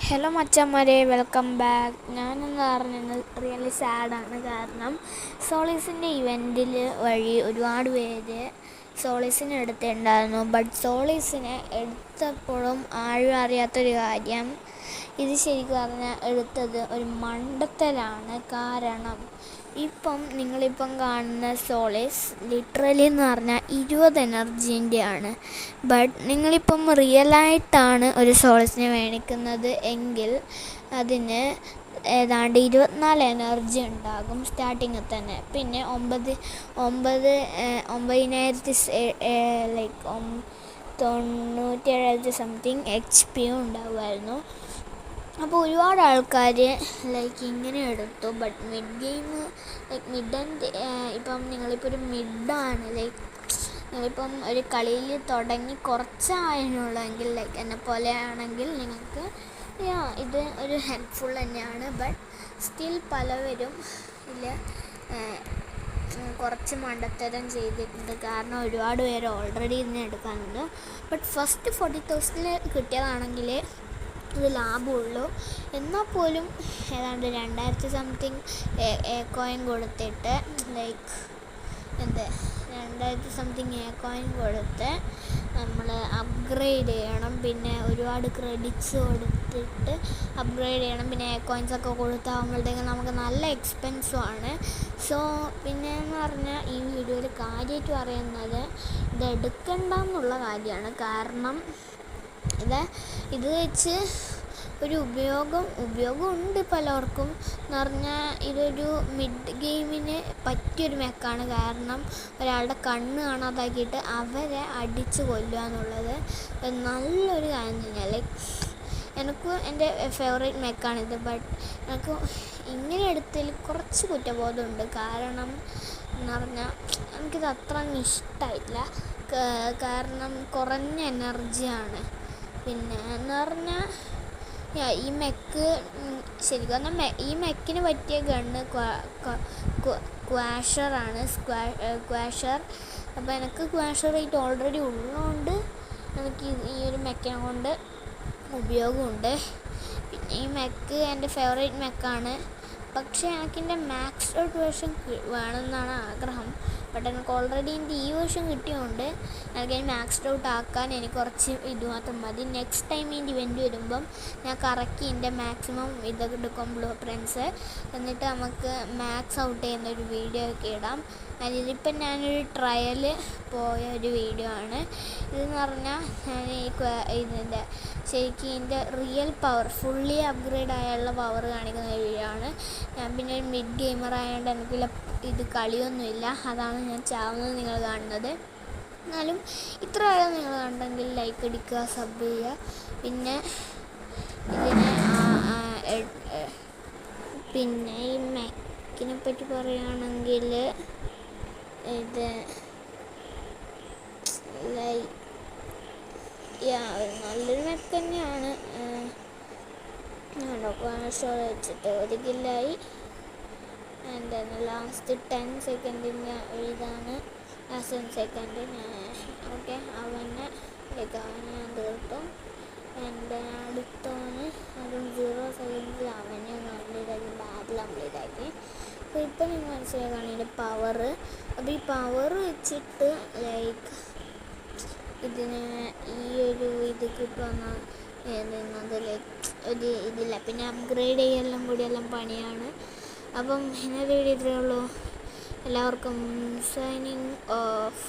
Hello മച്ചന്മാരെ, welcome back. ഞാനെന്ന് പറഞ്ഞാൽ റിയലി സാഡാണ്. കാരണം സോളീസിൻ്റെ ഇവൻറ്റിൽ വഴി ഒരുപാട് പേര് സോളീസിനെ എടുത്തിട്ടുണ്ടായിരുന്നു. ബട്ട് സോളീസിനെ എടുത്തപ്പോഴും ആരും അറിയാത്തൊരു കാര്യം, ഇത് ശരിക്കും പറഞ്ഞാൽ എടുത്തത് ഒരു മണ്ടത്തരാണ്. കാരണം നിങ്ങളിപ്പം കാണുന്ന സോളീസ് ലിറ്ററലി എന്ന് പറഞ്ഞാൽ 20 എനർജീൻ്റെയാണ്. ബട്ട് നിങ്ങളിപ്പം റിയലായിട്ടാണ് ഒരു സോളീസിനെ മേടിക്കുന്നത് എങ്കിൽ അതിന് ഏതാണ്ട് 24 എനർജി ഉണ്ടാകും സ്റ്റാർട്ടിങ്ങിൽ തന്നെ. പിന്നെ 97,000 സംതിങ് HP ഉണ്ടാകുമായിരുന്നു. അപ്പോൾ ഒരുപാട് ആൾക്കാർ ഇങ്ങനെ എടുത്തു. But mid game mid and നിങ്ങളിപ്പോൾ ഒരു മിഡാണ്, നിങ്ങളിപ്പം ഒരു കളിയിൽ തുടങ്ങി കുറച്ചായതിനുള്ളെങ്കിൽ എന്നെ പോലെ ആണെങ്കിൽ നിങ്ങൾക്ക് ഇത് ഒരു ഹെൽപ്ഫുൾ തന്നെയാണ്. ബട്ട് സ്റ്റിൽ പലവരും കുറച്ച് മണ്ടത്തരം ചെയ്തിട്ടുണ്ട്. കാരണം ഒരുപാട് പേര് ഓൾറെഡി ഇതിനെ എടുക്കാനുണ്ട്. ബട്ട് ഫസ്റ്റ് 40,000 കിട്ടിയതാണെങ്കിൽ ഇത് ലാഭമുള്ളൂ. എന്നാൽ പോലും ഏതാണ്ട് 2000 സംതിങ് കോയിൻ കൊടുത്തിട്ട് 2000 സംതിങ് കോയിൻ കൊടുത്ത് നമ്മൾ അപ്ഗ്രേഡ് ചെയ്യണം. പിന്നെ ഒരുപാട് ക്രെഡിറ്റ്സ് കൊടുത്തിട്ട് അപ്ഗ്രേഡ് ചെയ്യണം. പിന്നെ കോയിൻസൊക്കെ കൊടുത്താകുമ്പോഴത്തേക്കും നമുക്ക് നല്ല എക്സ്പെൻസുമാണ്. സോ പിന്നെയെന്ന് പറഞ്ഞാൽ ഈ വീഡിയോയിൽ കാര്യമായിട്ട് പറയുന്നത് ഇത് എടുക്കണ്ടെന്നുള്ള കാര്യമാണ്. കാരണം ഇത് വെച്ച് ഒരു ഉപയോഗമുണ്ട് പലർക്കും. എന്ന് പറഞ്ഞാൽ ഇതൊരു മിഡ് ഗെയിമിന് പറ്റിയൊരു മെക്കാണ്. കാരണം ഒരാളുടെ കണ്ണ് കാണാതാക്കിയിട്ട് അവരെ അടിച്ച് കൊല്ലുക എന്നുള്ളത് നല്ലൊരു കാര്യം തന്നെയാണ്. എനിക്ക് എൻ്റെ ഫേവറേറ്റ് മെക്കാണിത്. ബട്ട് എനിക്ക് ഇങ്ങനെ എടുത്തതിൽ കുറച്ച് കുറ്റബോധമുണ്ട്. കാരണം എന്ന് പറഞ്ഞാൽ എനിക്കിത് അത്ര ഇഷ്ടമായില്ല. കാരണം കുറഞ്ഞ എനർജിയാണ്. പിന്നെ എന്ന് പറഞ്ഞാൽ ഈ മെക്ക് ശരിക്കും പറഞ്ഞാൽ ഈ മെക്കിന് പറ്റിയ ഗണ്ണ് ക്വാഷറാണ്. ക്വാഷർ. അപ്പോൾ എനിക്ക് ക്വാഷർ റേറ്റ് ഓൾറെഡി ഉള്ളതുകൊണ്ട് എനിക്ക് ഈ ഒരു മെക്കിനെ കൊണ്ട് ഉപയോഗമുണ്ട്. പിന്നെ ഈ മെക്ക് എൻ്റെ ഫേവറേറ്റ് മെക്കാണ്. പക്ഷേ എനിക്കെൻ്റെ മാക്സ് ഔട്ട് വേർഷൻ വേണമെന്നാണ് ആഗ്രഹം. ബട്ട് എനിക്ക് ഓൾറെഡി എൻ്റെ ഈ വേർഷൻ കിട്ടിയതുകൊണ്ട് എനിക്ക് മാക്സ്ഡ് ഔട്ട് ആക്കാൻ എനിക്ക് കുറച്ച് ഇത് മാത്രം മതി. നെക്സ്റ്റ് ടൈം ഇതിൻ്റെ ഇവൻറ്റ് വരുമ്പം ഞാൻ കറക്കി എൻ്റെ മാക്സിമം ഇതൊക്കെ എടുക്കും, ബ്ലൂ പ്രിൻസ്, എന്നിട്ട് നമുക്ക് മാക്സ് ഔട്ട് ചെയ്യുന്നൊരു വീഡിയോ ഒക്കെ ഇടാം. അതിലിപ്പം ഞാനൊരു ട്രയൽ പോയ ഒരു വീഡിയോ ആണ്. ഇതെന്ന് പറഞ്ഞാൽ ഞാൻ ഇതിൻ്റെ ശരിക്കും ഇതിൻ്റെ റിയൽ പവർ ഫുള്ളി അപ്ഗ്രേഡ് ആയുള്ള പവർ കാണിക്കുന്ന ഒരു വീഡിയോ ആണ്. ഞാൻ പിന്നെ ഒരു മിഡ് ഗെയിമർ ആയതുകൊണ്ട് എനിക്കില്ല ഇത് കളിയൊന്നുമില്ല. അതാണ് ഞാൻ ചാവുന്നത് നിങ്ങൾ കാണുന്നത്. എന്നാലും ഇത്ര ആയോ നിങ്ങൾ കണ്ടെങ്കിൽ ലൈക്ക് അടിക്കുക, സബ് ചെയ്യുക. പിന്നെ ഈ മെക്കിനെ പറ്റി പറയുകയാണെങ്കിൽ ഇത് നല്ലൊരു മെക്ക് തന്നെയാണ്. വെച്ചിട്ട് ഒരു കില്ലായി. എന്താണ് ലാസ്റ്റ് 10 സെക്കൻഡിൻ്റെ ഇതാണ്. ലാസ്റ്റ് 10 സെക്കൻഡ് ഓക്കെ അവനെ ഞാൻ തീർത്തും. എൻ്റെ അടുത്തവന് അതും 0 സെക്കൻഡിൽ അവനെ കംപ്ലീറ്റാക്കി, ബാറ്റിൽ കംപ്ലീറ്റാക്കി. അപ്പോൾ ഇപ്പം നിങ്ങൾ മനസ്സിലാക്കുകയാണ് ഇതിൻ്റെ പവറ്. അപ്പോൾ ഈ പവർ വെച്ചിട്ട് ഇതിന് ഈ ഒരു ഇത് കിട്ടുമെന്ന് ഒരു ഇതില്ല. പിന്നെ അപ്ഗ്രേഡ് ചെയ്യെല്ലാം കൂടിയെല്ലാം പണിയാണ്. അപ്പം ഇന്നത്തെ വീഡിയോ ഇത്രയേ ഉള്ളൂ. എല്ലാവർക്കും സൈനിങ് ഓഫ്.